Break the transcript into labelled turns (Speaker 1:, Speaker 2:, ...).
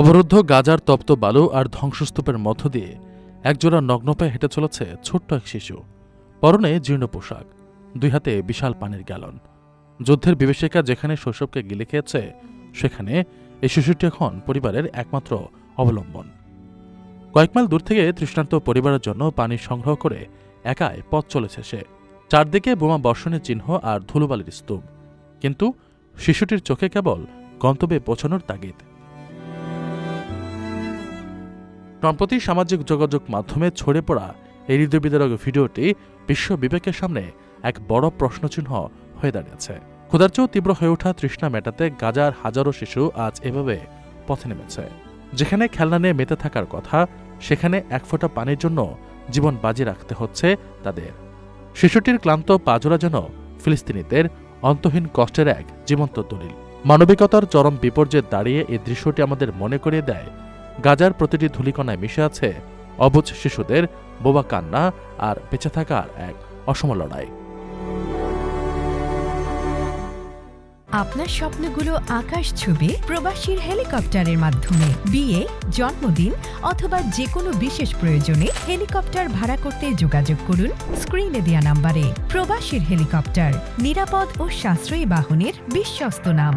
Speaker 1: অবরুদ্ধ গাজার তপ্ত বালু আর ধ্বংসস্তূপের মধ্য দিয়ে একজোড়া নগ্ন পায়ে হেঁটে চলেছে ছোট্ট এক শিশু। পরনে জীর্ণ পোশাক, দুই হাতে বিশাল পানির গ্যালন। যুদ্ধের বিভীষিকা যেখানে শৈশবকে গিলে খেয়েছে, সেখানে এই শিশুটি এখন পরিবারের একমাত্র অবলম্বন। কয়েক মাইল দূর থেকে তৃষ্ণার্ত পরিবারের জন্য পানি সংগ্রহ করে একাই পথ চলেছে সে। চারদিকে বোমা বর্ষণের চিহ্ন আর ধুলোবালির স্তূপ, কিন্তু শিশুটির চোখে কেবল গন্তব্যে পৌঁছানোর তাগিদ। সম্প্রতি সামাজিক যোগাযোগ মাধ্যমে ছড়িয়ে পড়া এই হৃদয়বিদারক ভিডিওটি বিশ্ব বিবেকের সামনে এক বড় প্রশ্নচিহ্ন হয়ে দাঁড়িয়েছে। ক্ষুধার চেয়েও তীব্র হয়ে ওঠা তৃষ্ণা মেটাতে গাজার হাজারো শিশু আজ এভাবে পথে নেমেছে। যেখানে খেলনা নিয়ে মেতে থাকার কথা, সেখানে এক ফোঁটা পানির জন্য জীবন বাজি রাখতে হচ্ছে তাদের। শিশুটির ক্লান্ত পাজোড়া যেন ফিলিস্তিনিদের অন্তহীন কষ্টের এক জীবন্ত দলিল। মানবিকতার চরম বিপর্যয়ে দাঁড়িয়ে এই দৃশ্যটি আমাদের মনে করিয়ে দেয়, গাজার প্রতিটি ধূলিকণায় মিশে আছে অবুঝ শিশুদের বোবা কান্না আর বেঁচে থাকার এক অসম লড়াই।
Speaker 2: আপনার স্বপ্নগুলো আকাশ ছবি প্রবাসীর হেলিকপ্টারের মাধ্যমে বিয়ে, জন্মদিন অথবা যে কোনো বিশেষ প্রয়োজনে হেলিকপ্টার ভাড়া করতে যোগাযোগ করুন স্ক্রিনে দেয়া নাম্বারে। প্রবাসীর হেলিকপ্টার, নিরাপদ ও সাশ্রয়ী বাহনের বিশ্বস্ত নাম।